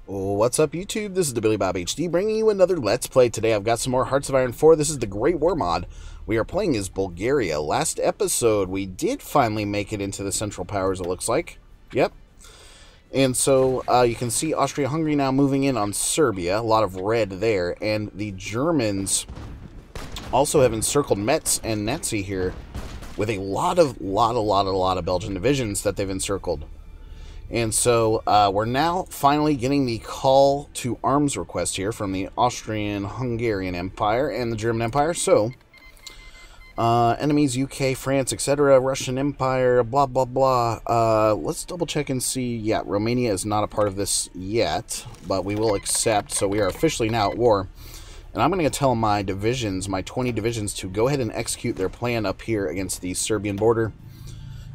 What's up, YouTube? This is the Billy Bob HD bringing you another Let's Play. Today I've got some more Hearts of Iron 4. This is the Great War mod. We are playing as Bulgaria. Last episode, we did finally make it into the Central Powers, it looks like. Yep. And so you can see Austria-Hungary now moving in on Serbia. A lot of red there. And the Germans also have encircled Metz and Nazi here with a lot of Belgian divisions that they've encircled. And so we're now finally getting the call to arms request here from the Austrian-Hungarian Empire and the German Empire. So, enemies, UK, France, etc., Russian Empire, blah, blah, blah. Let's double check and see. Yeah, Romania is not a part of this yet, but we will accept. So we are officially now at war. And I'm going to tell my divisions, my 20 divisions, to go ahead and execute their plan up here against the Serbian border.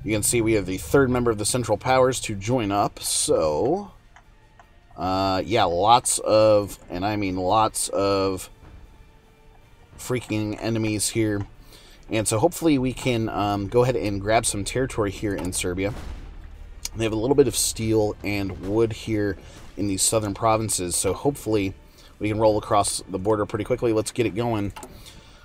You can see we have the third member of the Central Powers to join up, so, yeah, lots of, and I mean lots of freaking enemies here. And so hopefully we can go ahead and grab some territory here in Serbia. They have a little bit of steel and wood here in these southern provinces, so hopefully we can roll across the border pretty quickly. Let's get it going.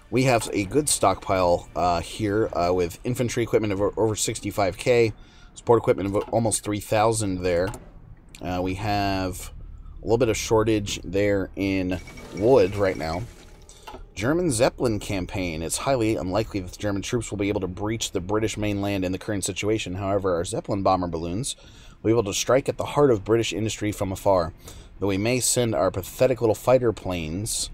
We have a good stockpile here with infantry equipment of over 65k, support equipment of almost 3,000 there. We have a little bit of shortage there in wood right now. German Zeppelin campaign. It's highly unlikely that the German troops will be able to breach the British mainland in the current situation. However, our Zeppelin bomber balloons will be able to strike at the heart of British industry from afar. Though we may send our pathetic little fighter planes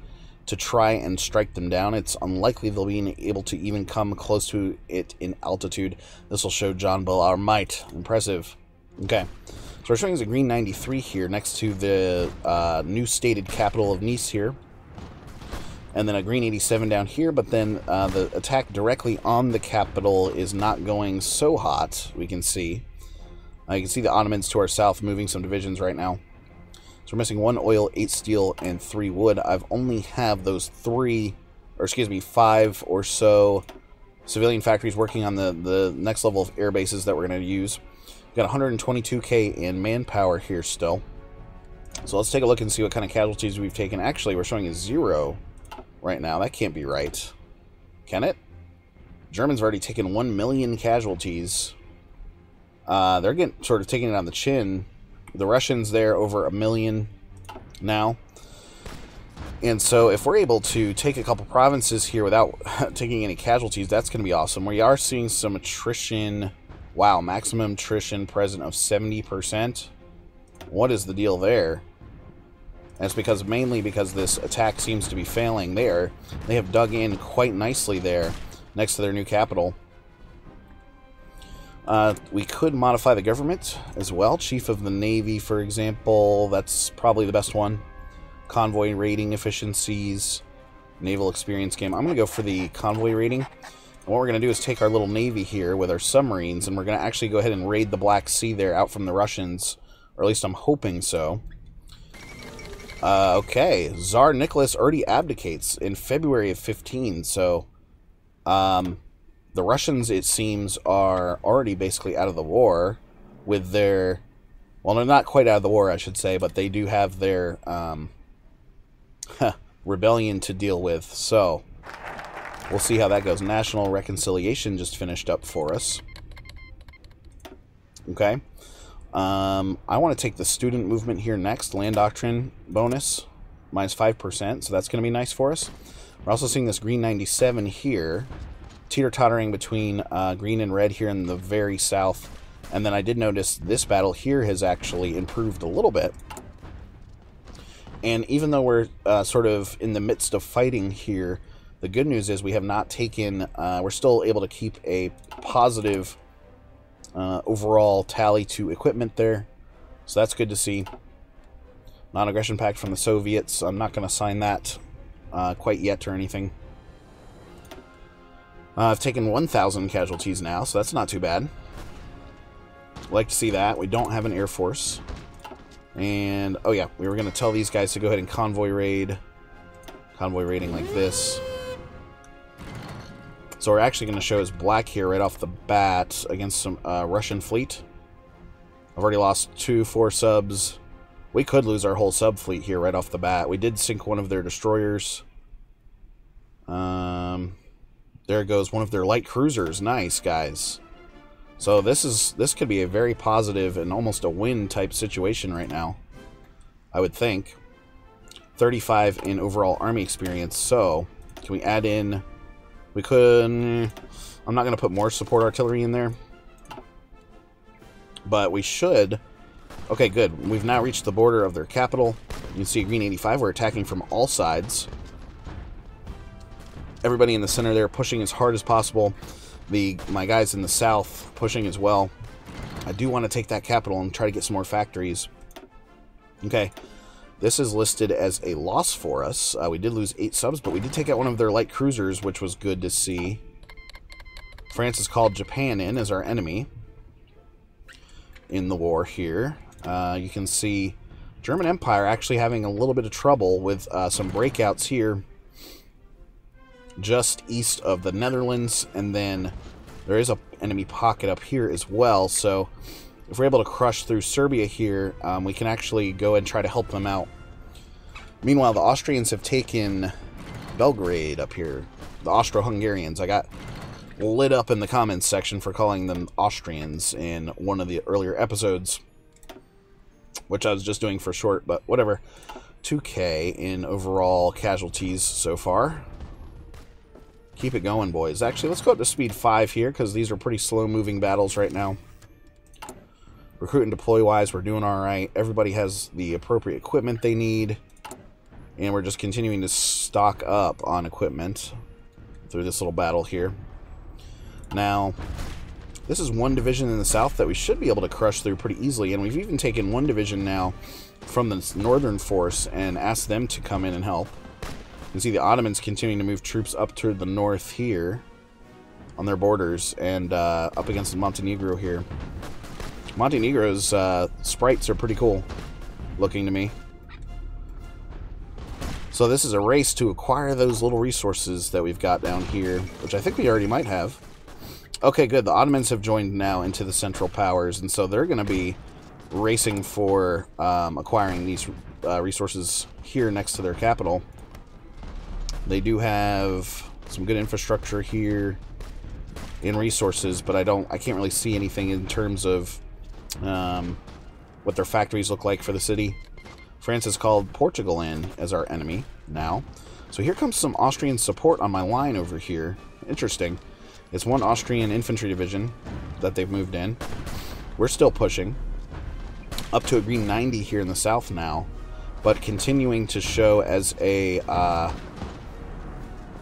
to try and strike them down, it's unlikely they'll be able to even come close to it in altitude. This will show John Bull our might. Impressive. Okay, so we're showing as a green 93 here next to the new stated capital of Nice here. And then a green 87 down here, but then the attack directly on the capital is not going so hot, we can see. You can see the Ottomans to our south moving some divisions right now. So we're missing 1 oil, 8 steel, and 3 wood. I've only have those 5 or so civilian factories working on the next level of air bases that we're going to use. We've got 122k in manpower here still. So let's take a look and see what kind of casualties we've taken. Actually, we're showing a 0 right now. That can't be right. Can it? Germans have already taken 1 million casualties. They're getting sort of taking it on the chin. The Russians there over 1 million now. And so if we're able to take a couple provinces here without taking any casualties, that's going to be awesome. We are seeing some attrition. Wow, maximum attrition present of 70%. What is the deal there? That's because mainly because this attack seems to be failing there. They have dug in quite nicely there next to their new capital. We could modify the government as well. Chief of the Navy, for example. That's probably the best one. Convoy rating efficiencies. Naval experience game. I'm going to go for the convoy rating. And what we're going to do is take our little navy here with our submarines, and we're going to actually go ahead and raid the Black Sea there out from the Russians. Or at least I'm hoping so. Okay. Tsar Nicholas already abdicates in February of 15. So, the Russians, it seems, are already basically out of the war with their... Well, they're not quite out of the war, I should say, but they do have their rebellion to deal with. So, we'll see how that goes. National reconciliation just finished up for us. Okay. I want to take the student movement here next. Land doctrine bonus, minus 5%, so that's going to be nice for us. We're also seeing this green 97 here, teeter-tottering between green and red here in the very south. And then I did notice this battle here has actually improved a little bit. And even though we're sort of in the midst of fighting here, the good news is we have not taken... we're still able to keep a positive overall tally to equipment there. So that's good to see. Non-aggression pact from the Soviets. I'm not going to sign that quite yet or anything. I've taken 1,000 casualties now, so that's not too bad. Like to see that. We don't have an air force. And, oh yeah, we were going to tell these guys to go ahead and convoy raid. Convoy raiding like this. So we're actually going to show as black here right off the bat against some Russian fleet. I've already lost 4 subs. We could lose our whole subfleet here right off the bat. We did sink one of their destroyers. There goes one of their light cruisers. Nice, guys. So this could be a very positive and almost a win type situation right now, I would think. 35 in overall army experience. So can we add in? We could. I'm not going to put more support artillery in there, but we should. Okay, good. We've now reached the border of their capital. You can see Green 85. We're attacking from all sides. Everybody in the center there pushing as hard as possible. My guys in the south pushing as well. I do want to take that capital and try to get some more factories. Okay. This is listed as a loss for us. We did lose 8 subs, but we did take out one of their light cruisers, which was good to see. France has called Japan in as our enemy in the war here. You can see German Empire actually having a little bit of trouble with some breakouts here just east of the Netherlands, and then there is an enemy pocket up here as well. So if we're able to crush through Serbia here, we can actually go and try to help them out. Meanwhile, the Austrians have taken Belgrade up here. The Austro-Hungarians. I got lit up in the comments section for calling them Austrians in one of the earlier episodes, which I was just doing for short, but whatever. 2K in overall casualties so far. Keep it going, boys. Actually, let's go up to speed 5 here, because these are pretty slow-moving battles right now. Recruit and deploy-wise, we're doing all right. Everybody has the appropriate equipment they need, and we're just continuing to stock up on equipment through this little battle here. Now, this is one division in the south that we should be able to crush through pretty easily, and we've even taken one division now from the northern force and asked them to come in and help. You can see the Ottomans continuing to move troops up to the north here on their borders and up against Montenegro here. Montenegro's sprites are pretty cool looking to me. So this is a race to acquire those little resources that we've got down here, which I think we already might have. Okay, good. The Ottomans have joined now into the Central Powers, and so they're going to be racing for acquiring these resources here next to their capital. They do have some good infrastructure here in resources, but I can't really see anything in terms of what their factories look like for the city. France has called Portugal in as our enemy now. So here comes some Austrian support on my line over here. Interesting. It's one Austrian infantry division that they've moved in. We're still pushing up to a green 90 here in the south now, but continuing to show as a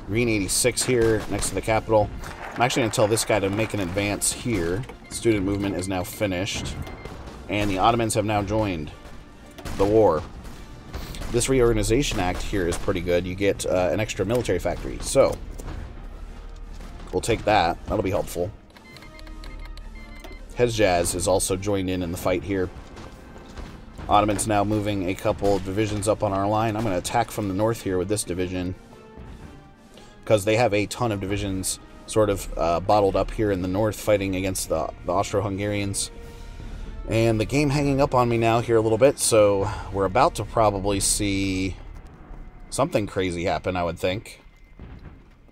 green 86 here next to the capital. I'm actually going to tell this guy to make an advance here. Student movement is now finished, and the Ottomans have now joined the war. This reorganization act here is pretty good. You get an extra military factory, so we'll take that. That'll be helpful. Hezjaz is also joined in the fight here. Ottomans now moving a couple of divisions up on our line. I'm going to attack from the north here with this division, because they have a ton of divisions sort of bottled up here in the north fighting against the Austro-Hungarians. And the game hanging up on me now here a little bit, so we're about to probably see something crazy happen, I would think.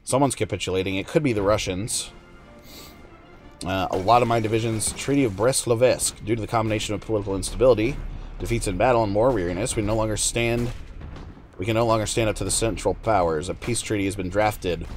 Someone's capitulating. It could be the Russians. A lot of my divisions, Treaty of Brest-Litovsk, due to the combination of political instability, defeats in battle, and war weariness, we can no longer stand up to the Central Powers. A peace treaty has been drafted,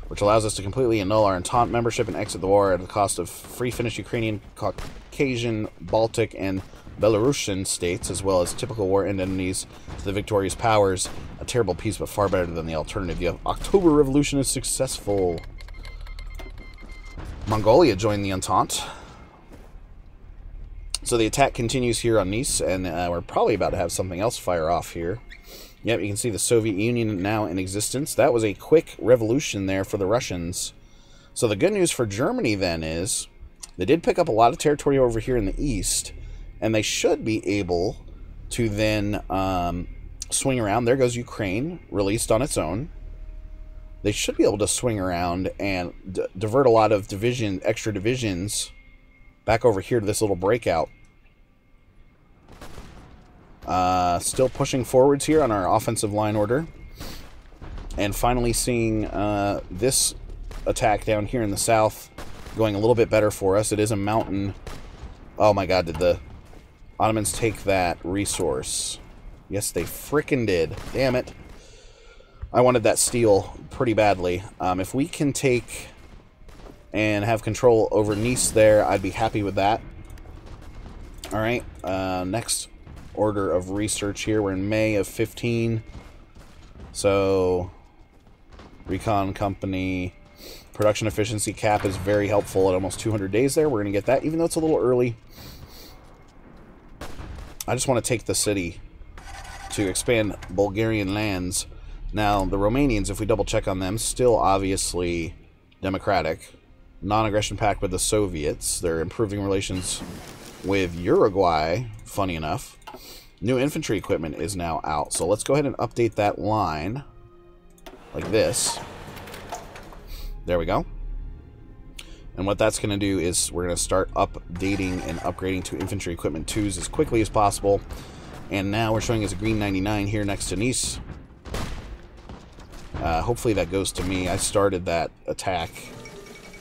which allows us to completely annul our Entente membership and exit the war at the cost of free Finnish, Ukrainian, Caucasian, Baltic, and Belarusian states, as well as typical war indemnities to the victorious powers. A terrible peace, but far better than the alternative. The October Revolution is successful. Mongolia joined the Entente. So the attack continues here on Nice, and we're probably about to have something else fire off here. Yep, you can see the Soviet Union now in existence. That was a quick revolution there for the Russians. So the good news for Germany then is they did pick up a lot of territory over here in the east, and they should be able to then swing around. There goes Ukraine, released on its own. They should be able to swing around and divert a lot of extra divisions back over here to this little breakout. Still pushing forwards here on our offensive line order. And finally seeing this attack down here in the south going a little bit better for us. It is a mountain. Oh my god, did the Ottomans take that resource? Yes, they frickin' did. Damn it. I wanted that steel pretty badly. If we can take and have control over Nice there, I'd be happy with that. Alright, next order of research here. We're in May of 15. So, Recon Company production efficiency cap is very helpful at almost 200 days there. We're going to get that, even though it's a little early. I just want to take the city to expand Bulgarian lands. Now, the Romanians, if we double check on them, still obviously democratic. Non-aggression pact with the Soviets. They're improving relations with Uruguay, funny enough. New infantry equipment is now out. So let's go ahead and update that line like this. There we go. And what that's going to do is we're going to start updating and upgrading to infantry equipment 2s as quickly as possible. And now we're showing as a green 99 here next to Nice. Hopefully that goes to me. I started that attack.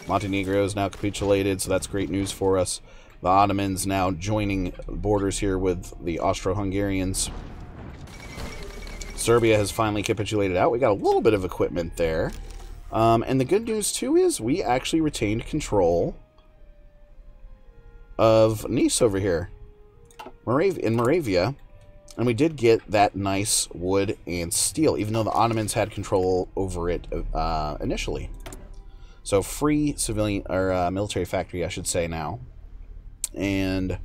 Montenegro is now capitulated, so that's great news for us. The Ottomans now joining borders here with the Austro-Hungarians. Serbia has finally capitulated out. We got a little bit of equipment there. And the good news, too, is we actually retained control of Nice over here. In Moravia. And we did get that nice wood and steel, even though the Ottomans had control over it initially. So free civilian or military factory, I should say now. And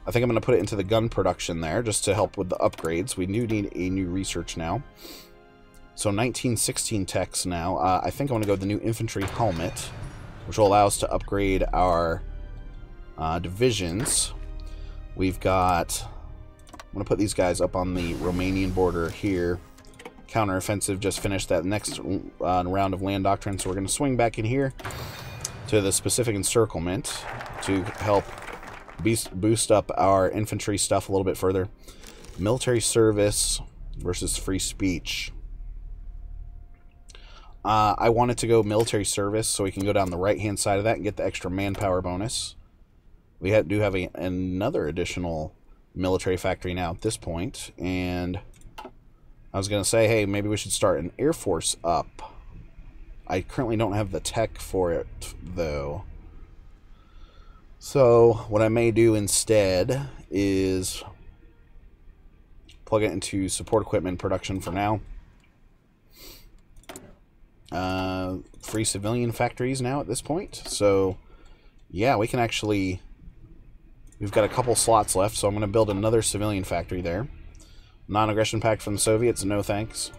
I think I'm going to put it into the gun production there just to help with the upgrades. We do need a new research now. So 1916 techs now. I think I want to go with the new infantry helmet, which will allow us to upgrade our divisions. We've got... I'm going to put these guys up on the Romanian border here. Counteroffensive just finished that next round of land doctrine, so we're going to swing back in here to the specific encirclement to help boost up our infantry stuff a little bit further. Military service versus free speech. I wanted to go military service so we can go down the right-hand side of that and get the extra manpower bonus. We do have another additional military factory now at this point, and I was going to say, hey, maybe we should start an Air Force up. I currently don't have the tech for it, though. So what I may do instead is plug it into support equipment production for now. Free civilian factories now at this point. So, yeah, we can actually... We've got a couple slots left, so I'm going to build another civilian factory there. Non-aggression pact from the Soviets, no thanks.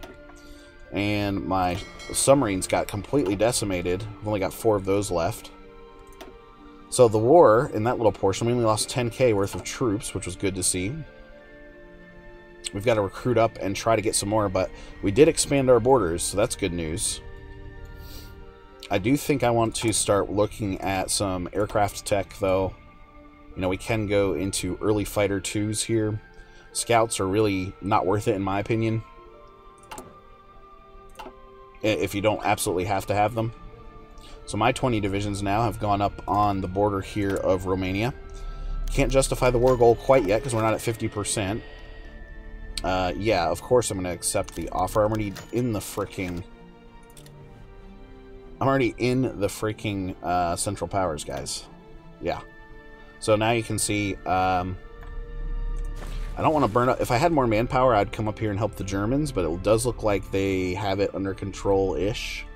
And my submarines got completely decimated. I've only got 4 of those left. So the war, in that little portion, we only lost 10k worth of troops, which was good to see. We've got to recruit up and try to get some more, but we did expand our borders, so that's good news. I do think I want to start looking at some aircraft tech, though. You know, we can go into early fighter 2s here. Scouts are really not worth it, in my opinion, if you don't absolutely have to have them. So my 20 divisions now have gone up on the border here of Romania. Can't justify the war goal quite yet because we're not at 50%. Yeah, of course I'm going to accept the offer. I'm already in the freaking... Central Powers, guys. Yeah. So now you can see, I don't want to burn up. If I had more manpower, I'd come up here and help the Germans, but it does look like they have it under control-ish.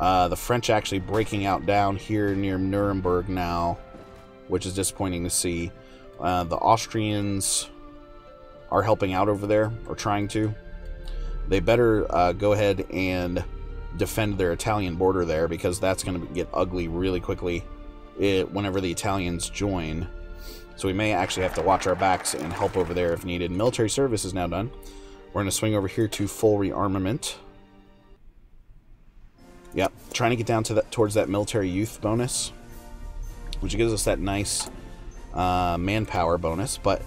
The French actually breaking out down here near Nuremberg now, which is disappointing to see. The Austrians are helping out over there, or trying to. They better go ahead and defend their Italian border there, because that's going to get ugly really quickly whenever the Italians join. So we may actually have to watch our backs and help over there if needed. Military service is now done. We're going to swing over here to full rearmament. Yep, trying to get down to that towards that military youth bonus, which gives us that nice manpower bonus, but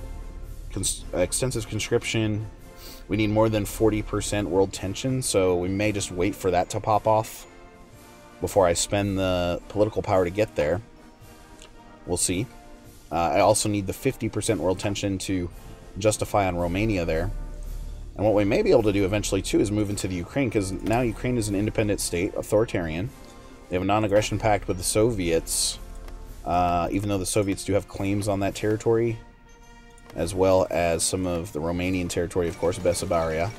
extensive conscription, we need more than 40% world tension, so we may just wait for that to pop off before I spend the political power to get there. We'll see. I also need the 50% world tension to justify on Romania there. And what we may be able to do eventually, too, is move into the Ukraine, because now Ukraine is an independent state, authoritarian. They have a non-aggression pact with the Soviets, even though the Soviets do have claims on that territory, as well as some of the Romanian territory, of course, Bessarabia.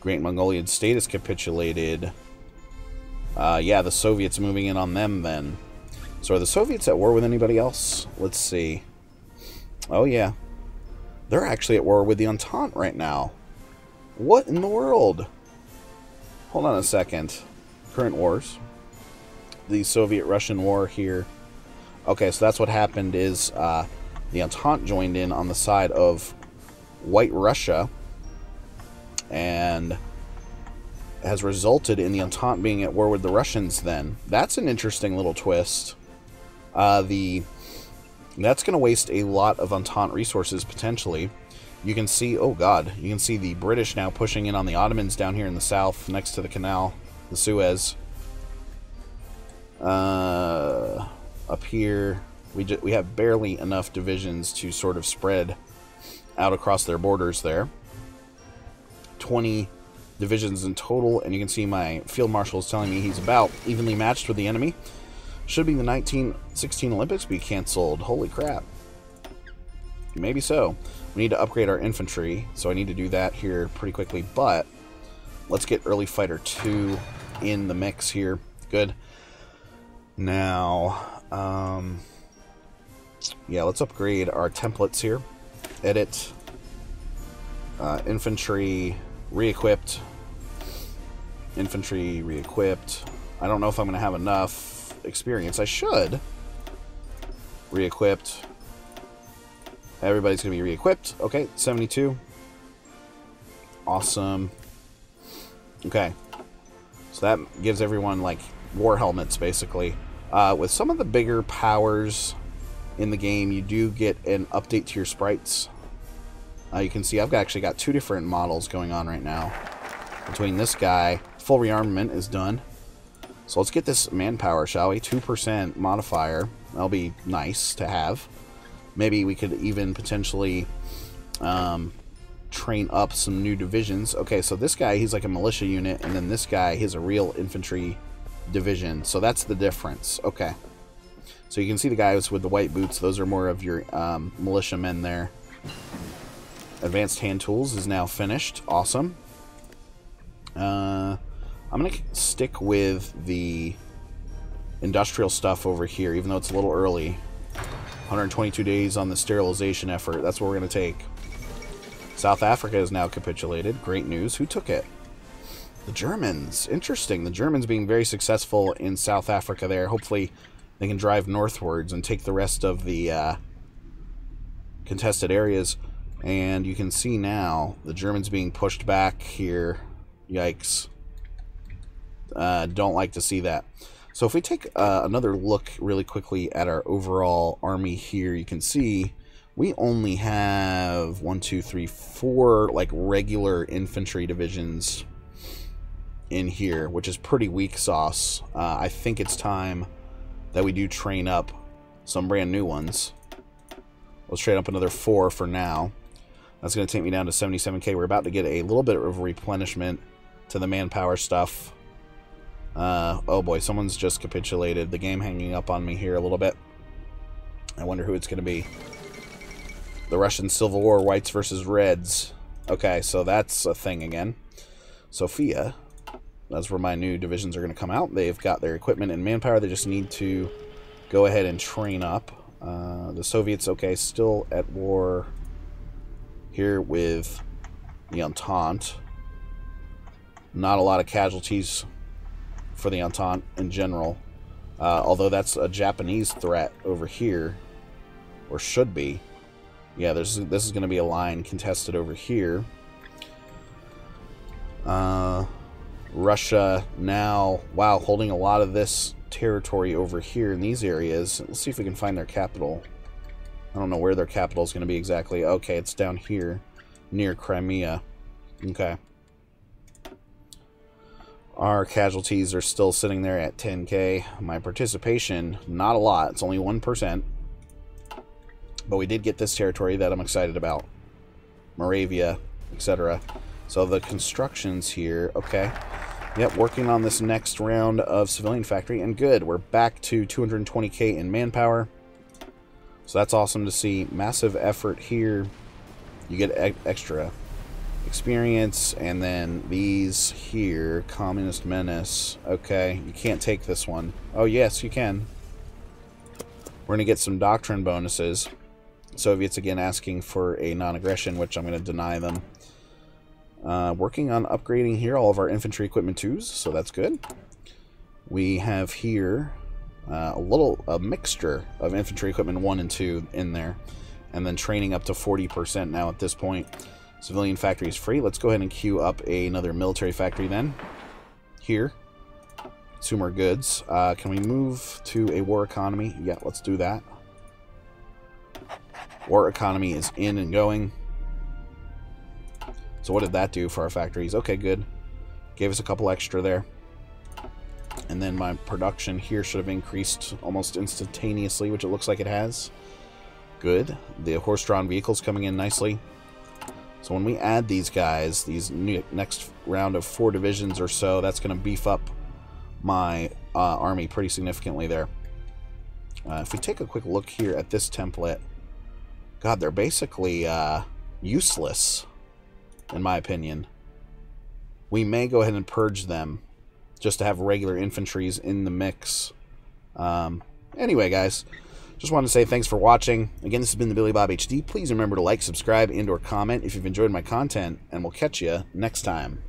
Great Mongolian state has capitulated. Yeah, the Soviets moving in on them then. So are the Soviets at war with anybody else? Let's see. Oh, yeah. They're actually at war with the Entente right now. What in the world? Hold on a second. Current wars. The Soviet-Russian war here. Okay, so that's what happened is the Entente joined in on the side of White Russia and has resulted in the Entente being at war with the Russians then. That's an interesting little twist. That's going to waste a lot of Entente resources, potentially. You can see, oh god, you can see the British now pushing in on the Ottomans down here in the south, next to the canal, the Suez. Up here, we have barely enough divisions to sort of spread out across their borders there. 20 divisions in total, and you can see my field marshal is telling me he's about evenly matched with the enemy. Should be the 1916 Olympics be canceled. Holy crap. Maybe so. We need to upgrade our infantry, so I need to do that here pretty quickly, but let's get early fighter 2 in the mix here. Good. Now, yeah, let's upgrade our templates here. Edit. Infantry re-equipped. Infantry re-equipped. I don't know if I'm going to have enough experience. I should. Re-equipped. Everybody's going to be re-equipped. Okay, 72. Awesome. Okay. So that gives everyone, like, war helmets, basically. With some of the bigger powers in the game, you do get an update to your sprites. You can see I've actually got 2 different models going on right now. Between this guy, full rearmament is done. So let's get this manpower, shall we? 2% modifier. That'll be nice to have. Maybe we could even potentially train up some new divisions. Okay, so this guy, he's like a militia unit, and then this guy, he's a real infantry division. So that's the difference. Okay. So you can see the guys with the white boots. Those are more of your militiamen there. Advanced hand tools is now finished. Awesome. I'm going to stick with the industrial stuff over here, even though it's a little early. 122 days on the sterilization effort. That's what we're going to take. South Africa has now capitulated. Great news. Who took it? The Germans. Interesting. The Germans being very successful in South Africa there. Hopefully they can drive northwards and take the rest of the contested areas. And you can see now the Germans being pushed back here. Yikes. Don't like to see that. So if we take another look really quickly at our overall army here, you can see we only have 1, 2, 3, 4 like regular infantry divisions in here, which is pretty weak sauce. I think it's time that we do train up some brand new ones. Let's train up another 4 for now. That's going to take me down to 77k. We're about to get a little bit of replenishment to the manpower stuff. Oh boy, someone's just capitulated. The game hanging up on me here a little bit. I wonder who it's going to be. The Russian Civil War, whites versus reds. Okay, so that's a thing again. Sofia, that's where my new divisions are going to come out. They've got their equipment and manpower. They just need to go ahead and train up. The Soviets, okay, still at war here with the Entente. Not a lot of casualties for the Entente in general, although that's a Japanese threat over here, or should be. Yeah, this is going to be a line contested over here. Russia now, wow, holding a lot of this territory over here in these areas. Let's see if we can find their capital. I don't know where their capital is going to be exactly. Okay, it's down here near Crimea. Okay. Our casualties are still sitting there at 10k. My participation, not a lot. It's only 1%. But we did get this territory that I'm excited about. Moravia, etc. So the constructions here, okay. Yep, working on this next round of civilian factory, and good. We're back to 220k in manpower. So that's awesome to see. Massive effort here. You get extra experience, and then these here, Communist Menace. Okay, you can't take this one. Oh, yes, you can. We're going to get some doctrine bonuses. Soviets again asking for a non-aggression, which I'm going to deny them. Working on upgrading here all of our infantry equipment 2s, so that's good. We have here a mixture of infantry equipment 1 and 2 in there, and then training up to 40% now at this point. Civilian factory is free. Let's go ahead and queue up another military factory then. Here. Consumer goods. Can we move to a war economy? Yeah, let's do that. War economy is in and going. So what did that do for our factories? Okay, good. Gave us a couple extra there. And then my production here should have increased almost instantaneously, which it looks like it has. Good. The horse-drawn vehicles coming in nicely. So when we add these guys, these next round of 4 divisions or so, that's going to beef up my army pretty significantly there. If we take a quick look here at this template, God, they're basically useless, in my opinion. We may go ahead and purge them just to have regular infantries in the mix. Anyway, guys, just wanted to say thanks for watching. Again, this has been the Billy Bob HD. Please remember to like, subscribe, and/or comment if you've enjoyed my content, and we'll catch you next time.